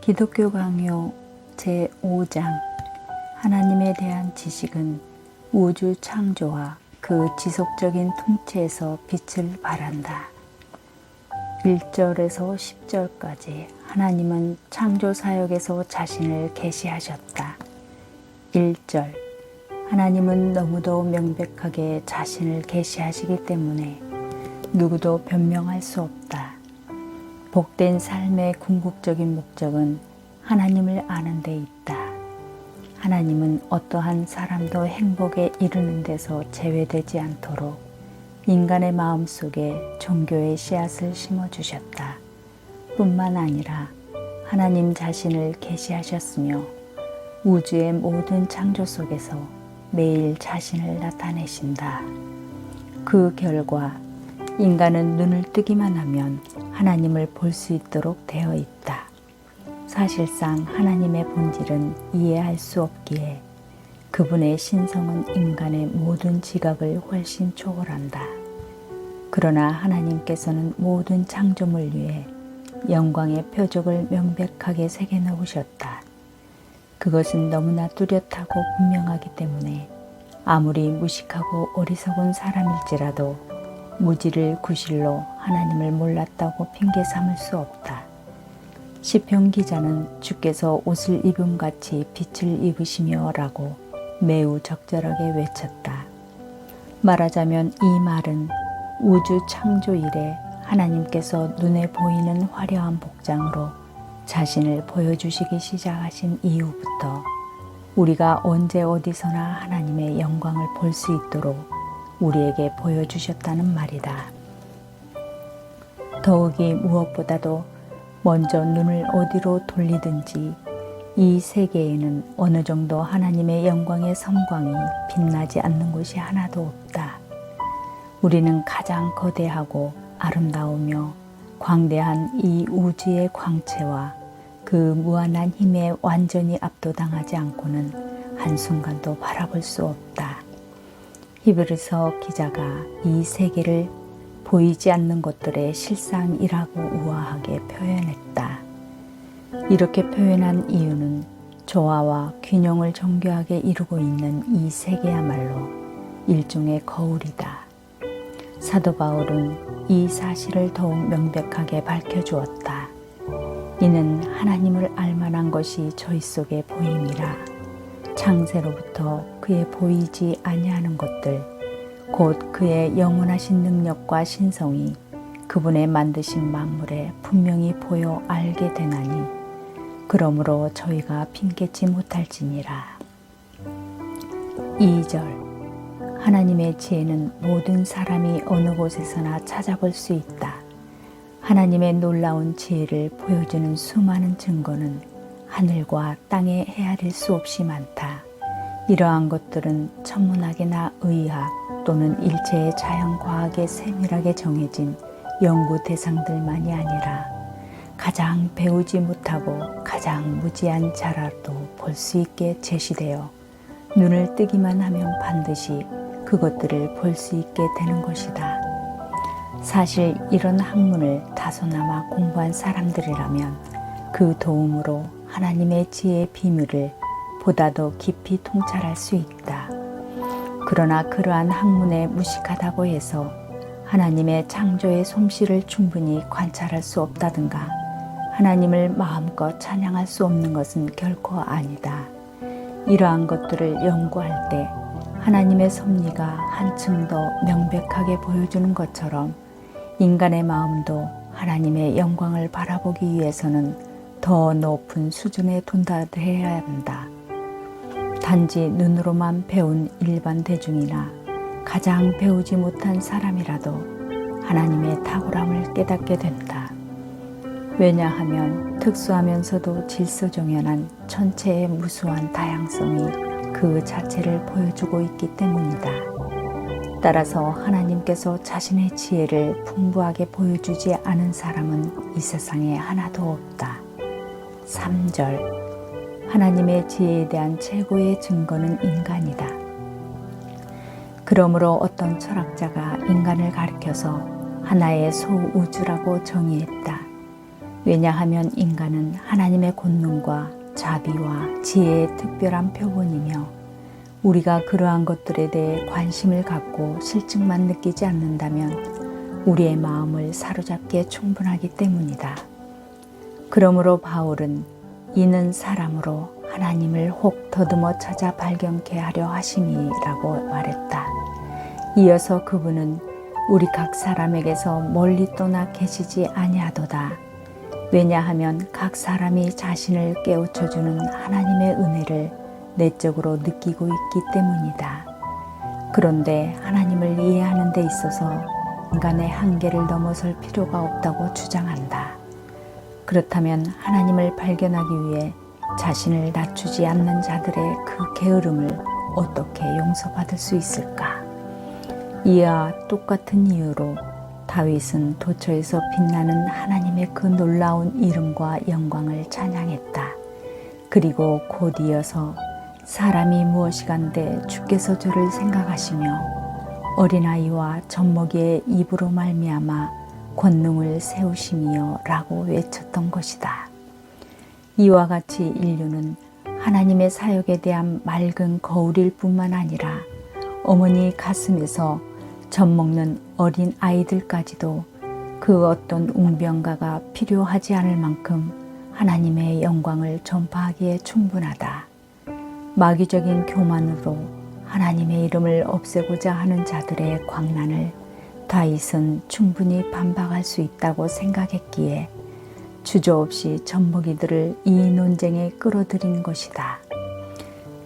기독교 강요 제5장 하나님에 대한 지식은 우주 창조와 그 지속적인 통치에서 빛을 발한다. 1절에서 10절까지 하나님은 창조 사역에서 자신을 계시하셨다. 1절 하나님은 너무도 명백하게 자신을 계시하시기 때문에 누구도 변명할 수 없다. 복된 삶의 궁극적인 목적은 하나님을 아는 데 있다. 하나님은 어떠한 사람도 행복에 이르는 데서 제외되지 않도록 인간의 마음속에 종교의 씨앗을 심어주셨다. 뿐만 아니라 하나님 자신을 계시하셨으며 우주의 모든 창조 속에서 매일 자신을 나타내신다. 그 결과 인간은 눈을 뜨기만 하면 하나님을 볼 수 있도록 되어 있다. 사실상 하나님의 본질은 이해할 수 없기에 그분의 신성은 인간의 모든 지각을 훨씬 초월한다. 그러나 하나님께서는 모든 창조물 위에 영광의 표적을 명백하게 새겨 놓으셨다. 그것은 너무나 뚜렷하고 분명하기 때문에 아무리 무식하고 어리석은 사람일지라도 무지를 구실로 하나님을 몰랐다고 핑계 삼을 수 없다. 시편 기자는 주께서 옷을 입음같이 빛을 입으시며 라고 매우 적절하게 외쳤다. 말하자면 이 말은 우주 창조 이래 하나님께서 눈에 보이는 화려한 복장으로 자신을 보여주시기 시작하신 이후부터 우리가 언제 어디서나 하나님의 영광을 볼 수 있도록 우리에게 보여주셨다는 말이다. 더욱이 무엇보다도 먼저 눈을 어디로 돌리든지 이 세계에는 어느 정도 하나님의 영광의 섬광이 빛나지 않는 곳이 하나도 없다. 우리는 가장 거대하고 아름다우며 광대한 이 우주의 광채와 그 무한한 힘에 완전히 압도당하지 않고는 한순간도 바라볼 수 없다. 히브리서 기자가 이 세계를 보이지 않는 것들의 실상이라고 우아하게 표현했다. 이렇게 표현한 이유는 조화와 균형을 정교하게 이루고 있는 이 세계야말로 일종의 거울이다. 사도 바울은 이 사실을 더욱 명백하게 밝혀주었다. 이는 하나님을 알만한 것이 저희 속에 보임이라. 창세로부터 그의 보이지 아니하는 것들 곧 그의 영원하신 능력과 신성이 그분의 만드신 만물에 분명히 보여 알게 되나니 그러므로 저희가 핑계치 못할지니라. 2절 하나님의 지혜는 모든 사람이 어느 곳에서나 찾아볼 수 있다. 하나님의 놀라운 지혜를 보여주는 수많은 증거는 하늘과 땅에 헤아릴 수 없이 많다. 이러한 것들은 천문학이나 의학 또는 일체의 자연과학에 세밀하게 정해진 연구 대상들만이 아니라 가장 배우지 못하고 가장 무지한 자라도 볼 수 있게 제시되어 눈을 뜨기만 하면 반드시 그것들을 볼 수 있게 되는 것이다. 사실 이런 학문을 다소나마 공부한 사람들이라면 그 도움으로 하나님의 지혜의 비밀을 보다 더 깊이 통찰할 수 있다. 그러나 그러한 학문에 무식하다고 해서 하나님의 창조의 솜씨를 충분히 관찰할 수 없다든가 하나님을 마음껏 찬양할 수 없는 것은 결코 아니다. 이러한 것들을 연구할 때 하나님의 섭리가 한층 더 명백하게 보여주는 것처럼 인간의 마음도 하나님의 영광을 바라보기 위해서는 더 높은 수준에 도달해야 한다. 단지 눈으로만 배운 일반 대중이나 가장 배우지 못한 사람이라도 하나님의 탁월함을 깨닫게 된다. 왜냐하면 특수하면서도 질서정연한 천체의 무수한 다양성이 그 자체를 보여주고 있기 때문이다. 따라서 하나님께서 자신의 지혜를 풍부하게 보여주지 않은 사람은 이 세상에 하나도 없다. 3절 하나님의 지혜에 대한 최고의 증거는 인간이다. 그러므로 어떤 철학자가 인간을 가리켜서 하나의 소우주라고 정의했다. 왜냐하면 인간은 하나님의 권능과 자비와 지혜의 특별한 표본이며 우리가 그러한 것들에 대해 관심을 갖고 실증만 느끼지 않는다면 우리의 마음을 사로잡기에 충분하기 때문이다. 그러므로 바울은 이는 사람으로 하나님을 혹 더듬어 찾아 발견케 하려 하심이라고 말했다. 이어서 그분은 우리 각 사람에게서 멀리 떠나 계시지 아니하도다. 왜냐하면 각 사람이 자신을 깨우쳐주는 하나님의 은혜를 내적으로 느끼고 있기 때문이다. 그런데 하나님을 이해하는 데 있어서 인간의 한계를 넘어설 필요가 없다고 주장한다. 그렇다면 하나님을 발견하기 위해 자신을 낮추지 않는 자들의 그 게으름을 어떻게 용서받을 수 있을까? 이와 똑같은 이유로 다윗은 도처에서 빛나는 하나님의 그 놀라운 이름과 영광을 찬양했다. 그리고 곧 이어서 사람이 무엇이간데 주께서 저를 생각하시며 어린아이와 젖먹이의 입으로 말미암아 권능을 세우심이여 라고 외쳤던 것이다. 이와 같이 인류는 하나님의 사역에 대한 맑은 거울일 뿐만 아니라 어머니 가슴에서 젖먹는 어린 아이들까지도 그 어떤 웅변가가 필요하지 않을 만큼 하나님의 영광을 전파하기에 충분하다. 마귀적인 교만으로 하나님의 이름을 없애고자 하는 자들의 광란을 다윗은 충분히 반박할 수 있다고 생각했기에 주저없이 젖먹이들을 이 논쟁에 끌어들인 것이다.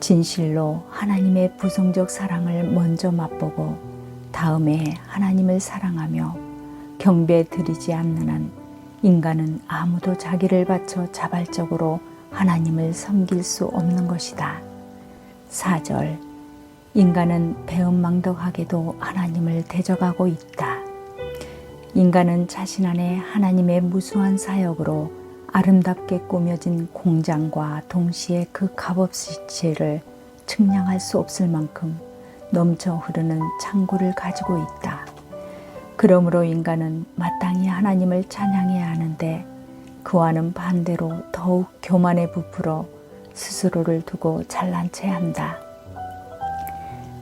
진실로 하나님의 부성적 사랑을 먼저 맛보고 다음에 하나님을 사랑하며 경배 드리지 않는 한 인간은 아무도 자기를 바쳐 자발적으로 하나님을 섬길 수 없는 것이다. 4절 인간은 배은망덕하게도 하나님을 대적하고 있다. 인간은 자신 안에 하나님의 무수한 사역으로 아름답게 꾸며진 공장과 동시에 그 값없이를 측량할 수 없을 만큼 넘쳐 흐르는 창고를 가지고 있다. 그러므로 인간은 마땅히 하나님을 찬양해야 하는데 그와는 반대로 더욱 교만에 부풀어 스스로를 두고 잘난 체 한다.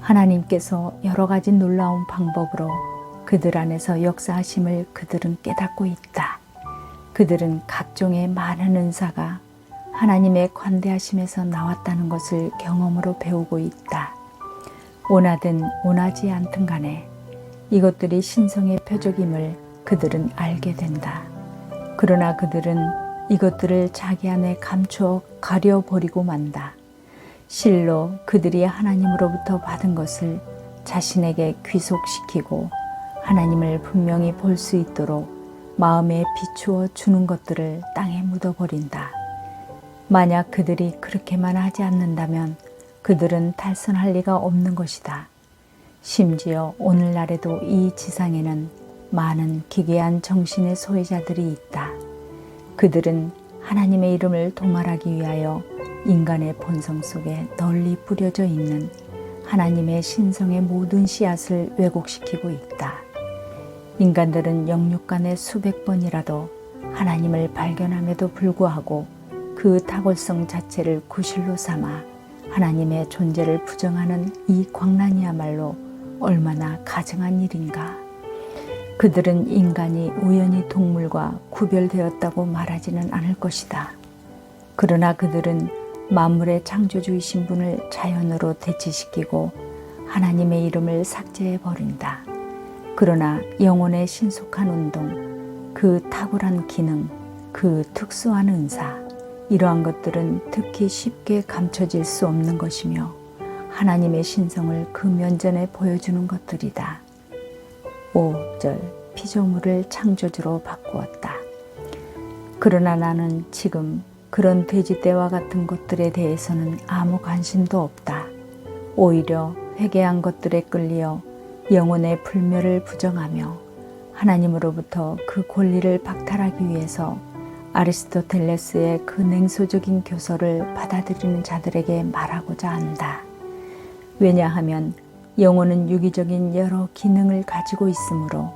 하나님께서 여러 가지 놀라운 방법으로 그들 안에서 역사하심을 그들은 깨닫고 있다. 그들은 각종의 많은 은사가 하나님의 관대하심에서 나왔다는 것을 경험으로 배우고 있다. 원하든 원하지 않든 간에 이것들이 신성의 표적임을 그들은 알게 된다. 그러나 그들은 이것들을 자기 안에 감추어 가려버리고 만다. 실로 그들이 하나님으로부터 받은 것을 자신에게 귀속시키고 하나님을 분명히 볼 수 있도록 마음에 비추어 주는 것들을 땅에 묻어버린다. 만약 그들이 그렇게만 하지 않는다면 그들은 탈선할 리가 없는 것이다. 심지어 오늘날에도 이 지상에는 많은 기괴한 정신의 소유자들이 있다. 그들은 하나님의 이름을 도말하기 위하여 인간의 본성 속에 널리 뿌려져 있는 하나님의 신성의 모든 씨앗을 왜곡시키고 있다. 인간들은 영육간에 수백 번이라도 하나님을 발견함에도 불구하고 그 탁월성 자체를 구실로 삼아 하나님의 존재를 부정하는 이 광란이야말로 얼마나 가증한 일인가. 그들은 인간이 우연히 동물과 구별되었다고 말하지는 않을 것이다. 그러나 그들은 만물의 창조주이신 분을 자연으로 대치시키고 하나님의 이름을 삭제해버린다. 그러나 영혼의 신속한 운동, 그 탁월한 기능, 그 특수한 은사, 이러한 것들은 특히 쉽게 감춰질 수 없는 것이며 하나님의 신성을 그 면전에 보여주는 것들이다. 5절 피조물을 창조주로 바꾸었다. 그러나 나는 지금 그런 돼지떼와 같은 것들에 대해서는 아무 관심도 없다. 오히려 회개한 것들에 끌리어 영혼의 불멸을 부정하며 하나님으로부터 그 권리를 박탈하기 위해서 아리스토텔레스의 그 냉소적인 교서를 받아들이는 자들에게 말하고자 한다. 왜냐하면 영혼은 유기적인 여러 기능을 가지고 있으므로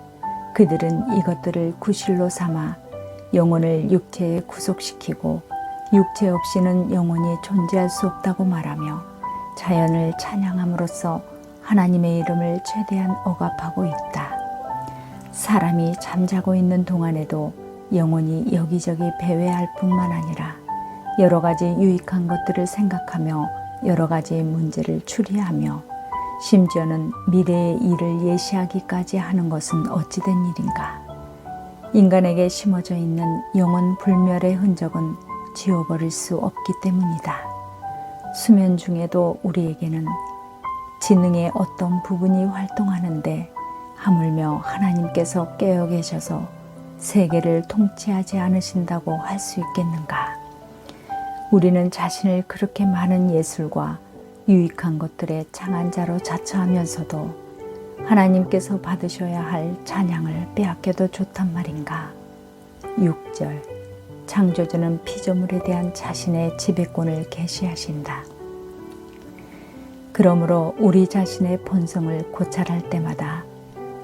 그들은 이것들을 구실로 삼아 영혼을 육체에 구속시키고 육체 없이는 영혼이 존재할 수 없다고 말하며 자연을 찬양함으로써 하나님의 이름을 최대한 억압하고 있다. 사람이 잠자고 있는 동안에도 영혼이 여기저기 배회할 뿐만 아니라 여러 가지 유익한 것들을 생각하며 여러 가지 문제를 추리하며 심지어는 미래의 일을 예시하기까지 하는 것은 어찌된 일인가. 인간에게 심어져 있는 영혼 불멸의 흔적은 지워버릴 수 없기 때문이다. 수면 중에도 우리에게는 지능의 어떤 부분이 활동하는데 하물며 하나님께서 깨어 계셔서 세계를 통치하지 않으신다고 할 수 있겠는가? 우리는 자신을 그렇게 많은 예술과 유익한 것들의 창안자로 자처하면서도 하나님께서 받으셔야 할 찬양을 빼앗겨도 좋단 말인가? 6절 창조주는 피조물에 대한 자신의 지배권을 계시하신다. 그러므로 우리 자신의 본성을 고찰할 때마다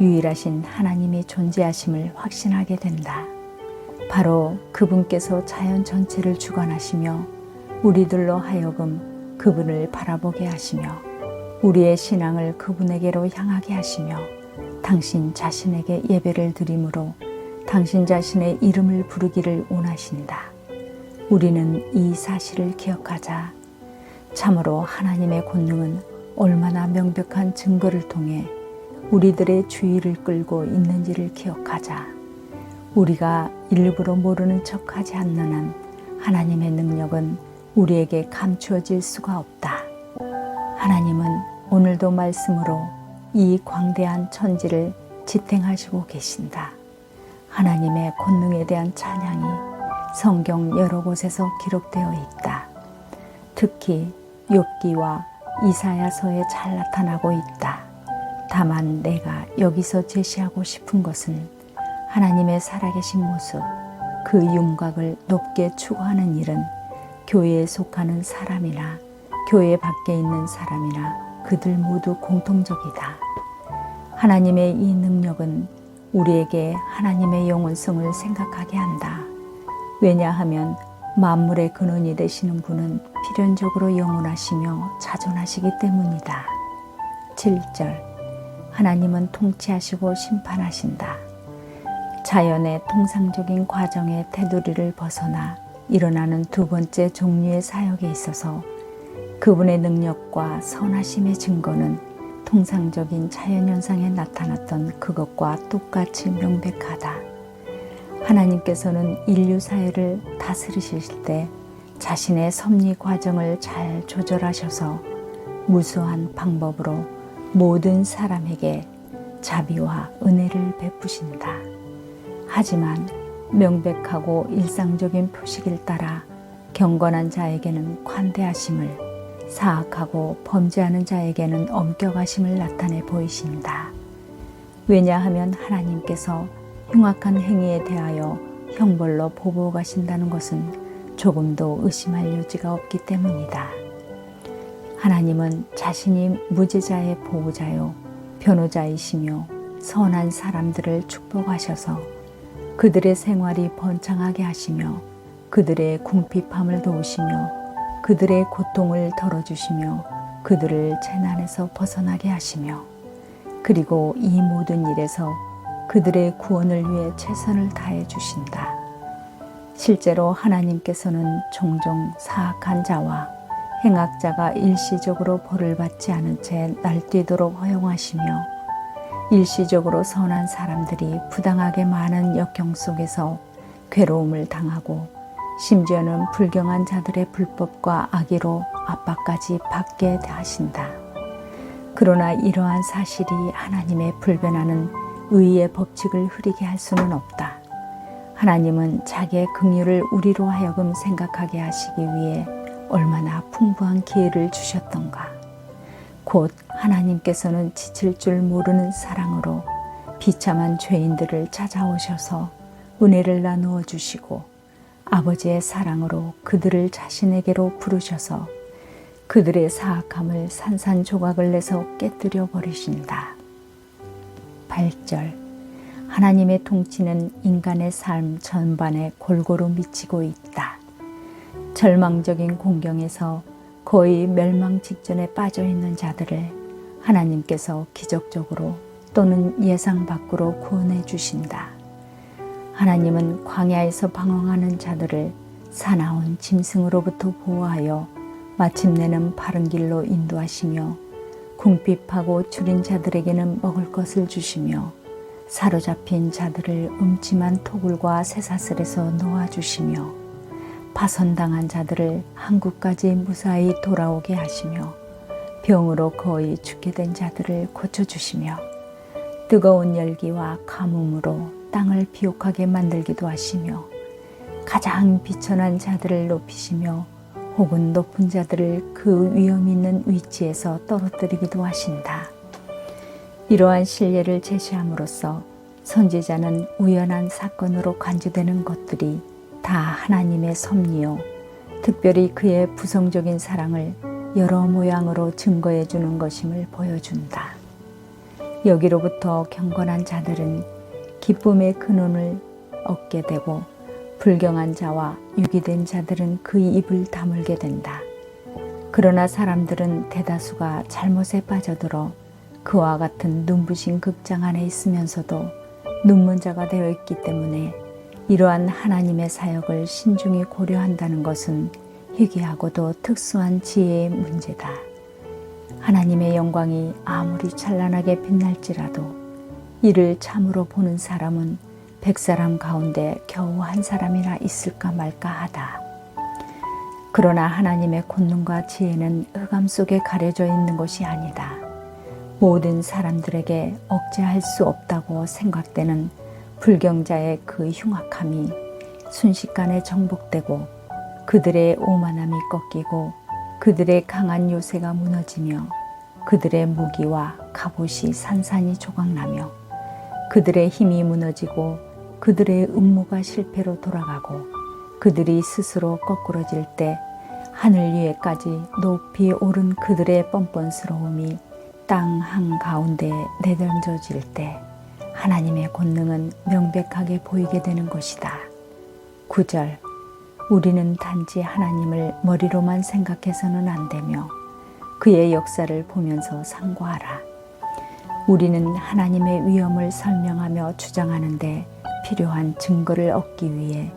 유일하신 하나님이 존재하심을 확신하게 된다. 바로 그분께서 자연 전체를 주관하시며 우리들로 하여금 그분을 바라보게 하시며 우리의 신앙을 그분에게로 향하게 하시며 당신 자신에게 예배를 드림으로 당신 자신의 이름을 부르기를 원하신다. 우리는 이 사실을 기억하자. 참으로 하나님의 권능은 얼마나 명백한 증거를 통해 우리들의 주의를 끌고 있는지를 기억하자. 우리가 일부러 모르는 척하지 않는 한 하나님의 능력은 우리에게 감추어질 수가 없다. 하나님은 오늘도 말씀으로 이 광대한 천지를 지탱하시고 계신다. 하나님의 권능에 대한 찬양이 성경 여러 곳에서 기록되어 있다. 특히 욥기와 이사야서에 잘 나타나고 있다. 다만 내가 여기서 제시하고 싶은 것은 하나님의 살아계신 모습, 그 윤곽을 높게 추구하는 일은 교회에 속하는 사람이나 교회 밖에 있는 사람이나 그들 모두 공통적이다. 하나님의 이 능력은 우리에게 하나님의 영원성을 생각하게 한다. 왜냐하면 만물의 근원이 되시는 분은 필연적으로 영원하시며 자존하시기 때문이다. 7절 하나님은 통치하시고 심판하신다. 자연의 통상적인 과정의 테두리를 벗어나 일어나는 두 번째 종류의 사역에 있어서 그분의 능력과 선하심의 증거는 통상적인 자연현상에 나타났던 그것과 똑같이 명백하다. 하나님께서는 인류 사회를 다스리실 때 자신의 섭리 과정을 잘 조절하셔서 무수한 방법으로 모든 사람에게 자비와 은혜를 베푸신다. 하지만 명백하고 일상적인 표식을 따라 경건한 자에게는 관대하심을, 사악하고 범죄하는 자에게는 엄격하심을 나타내 보이신다. 왜냐하면 하나님께서 흉악한 행위에 대하여 형벌로 보복하신다는 것은 조금도 의심할 여지가 없기 때문이다. 하나님은 자신이 무죄자의 보호자요 변호자이시며 선한 사람들을 축복하셔서 그들의 생활이 번창하게 하시며 그들의 궁핍함을 도우시며 그들의 고통을 덜어주시며 그들을 재난에서 벗어나게 하시며 그리고 이 모든 일에서 그들의 구원을 위해 최선을 다해 주신다. 실제로 하나님께서는 종종 사악한 자와 행악자가 일시적으로 벌을 받지 않은 채 날뛰도록 허용하시며 일시적으로 선한 사람들이 부당하게 많은 역경 속에서 괴로움을 당하고 심지어는 불경한 자들의 불법과 악의로 압박까지 받게 하신다. 그러나 이러한 사실이 하나님의 불변하는 의의 법칙을 흐리게 할 수는 없다. 하나님은 자기의 긍휼을 우리로 하여금 생각하게 하시기 위해 얼마나 풍부한 기회를 주셨던가. 곧 하나님께서는 지칠 줄 모르는 사랑으로 비참한 죄인들을 찾아오셔서 은혜를 나누어 주시고 아버지의 사랑으로 그들을 자신에게로 부르셔서 그들의 사악함을 산산조각을 내서 깨뜨려 버리신다. 8절 하나님의 통치는 인간의 삶 전반에 골고루 미치고 있다. 절망적인 공경에서 거의 멸망 직전에 빠져 있는 자들을 하나님께서 기적적으로 또는 예상 밖으로 구원해 주신다. 하나님은 광야에서 방황하는 자들을 사나운 짐승으로부터 보호하여 마침내는 바른 길로 인도하시며 궁핍하고 줄인 자들에게는 먹을 것을 주시며 사로잡힌 자들을 음침한 토굴과 쇠사슬에서 놓아주시며 파손당한 자들을 한국까지 무사히 돌아오게 하시며 병으로 거의 죽게 된 자들을 고쳐주시며 뜨거운 열기와 가뭄으로 땅을 비옥하게 만들기도 하시며 가장 비천한 자들을 높이시며 혹은 높은 자들을 그 위험 있는 위치에서 떨어뜨리기도 하신다. 이러한 신뢰를 제시함으로써 선지자는 우연한 사건으로 간주되는 것들이 다 하나님의 섭리요, 특별히 그의 부성적인 사랑을 여러 모양으로 증거해 주는 것임을 보여준다. 여기로부터 경건한 자들은 기쁨의 근원을 얻게 되고 불경한 자와 유기된 자들은 그 입을 다물게 된다. 그러나 사람들은 대다수가 잘못에 빠져들어 그와 같은 눈부신 극장 안에 있으면서도 눈먼자가 되어 있기 때문에 이러한 하나님의 사역을 신중히 고려한다는 것은 희귀하고도 특수한 지혜의 문제다. 하나님의 영광이 아무리 찬란하게 빛날지라도 이를 참으로 보는 사람은 100사람 가운데 겨우 한 사람이나 있을까 말까 하다. 그러나 하나님의 권능과 지혜는 흑암 속에 가려져 있는 것이 아니다. 모든 사람들에게 억제할 수 없다고 생각되는 불경자의 그 흉악함이 순식간에 정복되고 그들의 오만함이 꺾이고 그들의 강한 요새가 무너지며 그들의 무기와 갑옷이 산산이 조각나며 그들의 힘이 무너지고 그들의 음모가 실패로 돌아가고 그들이 스스로 거꾸러질 때 하늘 위에까지 높이 오른 그들의 뻔뻔스러움이 땅 한가운데에 내던져질 때 하나님의 권능은 명백하게 보이게 되는 것이다. 9절. 우리는 단지 하나님을 머리로만 생각해서는 안 되며 그의 역사를 보면서 상고하라. 우리는 하나님의 위엄을 설명하며 주장하는데 필요한 증거를 얻기 위해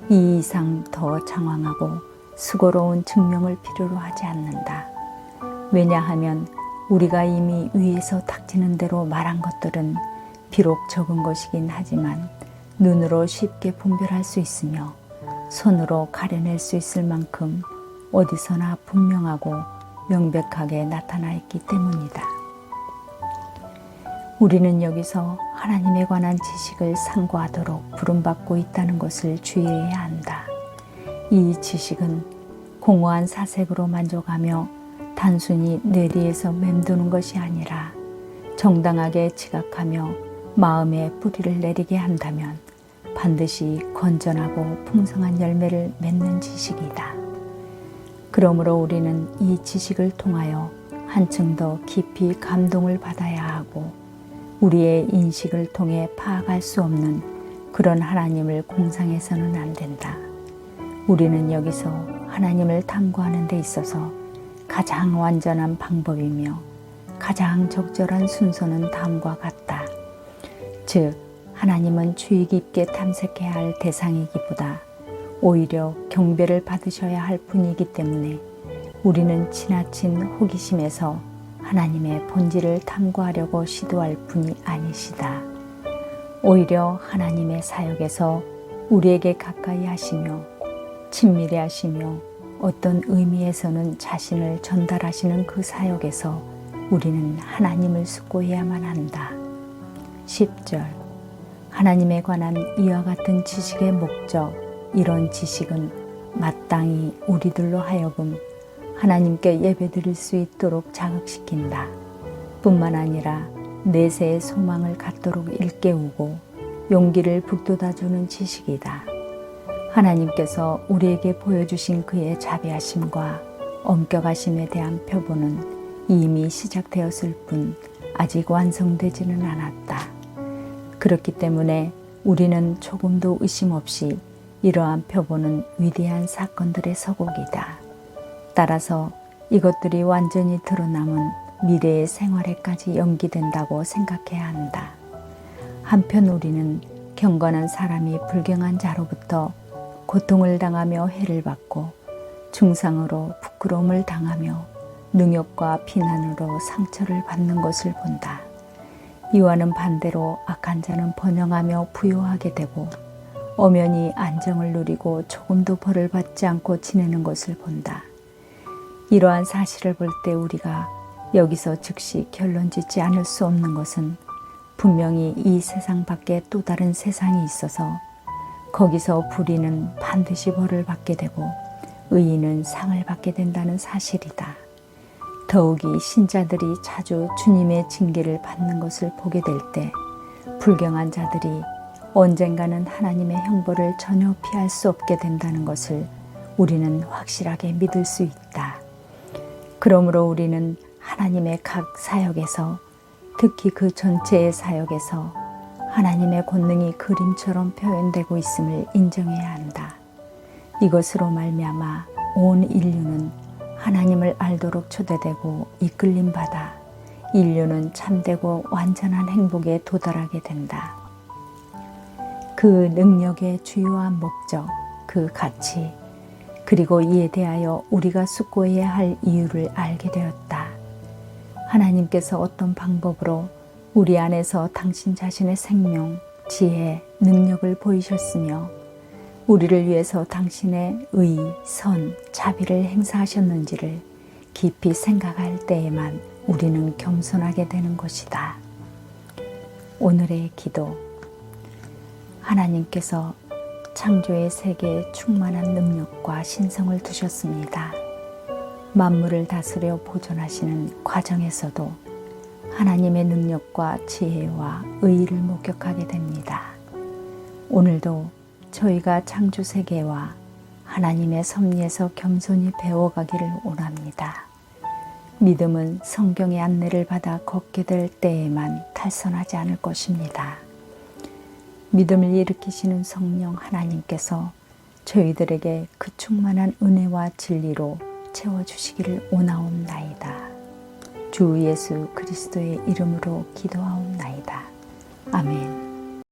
이 이상 더 장황하고 수고로운 증명을 필요로 하지 않는다. 왜냐하면 우리가 이미 위에서 닥치는 대로 말한 것들은 비록 적은 것이긴 하지만 눈으로 쉽게 분별할 수 있으며 손으로 가려낼 수 있을 만큼 어디서나 분명하고 명백하게 나타나 있기 때문이다. 우리는 여기서 하나님에 관한 지식을 상고하도록 부름받고 있다는 것을 주의해야 한다. 이 지식은 공허한 사색으로 만족하며 단순히 뇌리에서 맴도는 것이 아니라 정당하게 지각하며 마음에 뿌리를 내리게 한다면 반드시 건전하고 풍성한 열매를 맺는 지식이다. 그러므로 우리는 이 지식을 통하여 한층 더 깊이 감동을 받아야 하고 우리의 인식을 통해 파악할 수 없는 그런 하나님을 공상해서는 안 된다. 우리는 여기서 하나님을 탐구하는 데 있어서 가장 완전한 방법이며 가장 적절한 순서는 다음과 같다. 즉, 하나님은 주의 깊게 탐색해야 할 대상이기보다 오히려 경배를 받으셔야 할 분이기 때문에 우리는 지나친 호기심에서 하나님의 본질을 탐구하려고 시도할 분이 아니시다. 오히려 하나님의 사역에서 우리에게 가까이 하시며 친밀히 하시며 어떤 의미에서는 자신을 전달하시는 그 사역에서 우리는 하나님을 숙고해야만 한다. 10절. 하나님에 관한 이와 같은 지식의 목적, 이런 지식은 마땅히 우리들로 하여금 하나님께 예배드릴 수 있도록 자극시킨다. 뿐만 아니라 내세의 소망을 갖도록 일깨우고 용기를 북돋아주는 지식이다. 하나님께서 우리에게 보여주신 그의 자비하심과 엄격하심에 대한 표본은 이미 시작되었을 뿐 아직 완성되지는 않았다. 그렇기 때문에 우리는 조금도 의심 없이 이러한 표본은 위대한 사건들의 서곡이다. 따라서 이것들이 완전히 드러남은 미래의 생활에까지 연기된다고 생각해야 한다. 한편 우리는 경건한 사람이 불경한 자로부터 고통을 당하며 해를 받고 중상으로 부끄러움을 당하며 능욕과 비난으로 상처를 받는 것을 본다. 이와는 반대로 악한 자는 번영하며 부요하게 되고 엄연히 안정을 누리고 조금도 벌을 받지 않고 지내는 것을 본다. 이러한 사실을 볼 때 우리가 여기서 즉시 결론 짓지 않을 수 없는 것은 분명히 이 세상 밖에 또 다른 세상이 있어서 거기서 불의는 반드시 벌을 받게 되고 의인은 상을 받게 된다는 사실이다. 더욱이 신자들이 자주 주님의 징계를 받는 것을 보게 될 때 불경한 자들이 언젠가는 하나님의 형벌을 전혀 피할 수 없게 된다는 것을 우리는 확실하게 믿을 수 있다. 그러므로 우리는 하나님의 각 사역에서, 특히 그 전체의 사역에서 하나님의 권능이 그림처럼 표현되고 있음을 인정해야 한다. 이것으로 말미암아 온 인류는 하나님을 알도록 초대되고 이끌림 받아 인류는 참되고 완전한 행복에 도달하게 된다. 그 능력의 주요한 목적, 그 가치, 그리고 이에 대하여 우리가 숙고해야 할 이유를 알게 되었다. 하나님께서 어떤 방법으로 우리 안에서 당신 자신의 생명, 지혜, 능력을 보이셨으며 우리를 위해서 당신의 의, 선, 자비를 행사하셨는지를 깊이 생각할 때에만 우리는 겸손하게 되는 것이다. 오늘의 기도. 하나님께서 창조의 세계에 충만한 능력과 신성을 두셨습니다. 만물을 다스려 보존하시는 과정에서도 하나님의 능력과 지혜와 의의를 목격하게 됩니다. 오늘도 저희가 창조 세계와 하나님의 섭리에서 겸손히 배워가기를 원합니다. 믿음은 성경의 안내를 받아 걷게 될 때에만 탈선하지 않을 것입니다. 믿음을 일으키시는 성령 하나님께서 저희들에게 그 충만한 은혜와 진리로 채워주시기를 원하옵나이다. 주 예수 그리스도의 이름으로 기도하옵나이다. 아멘.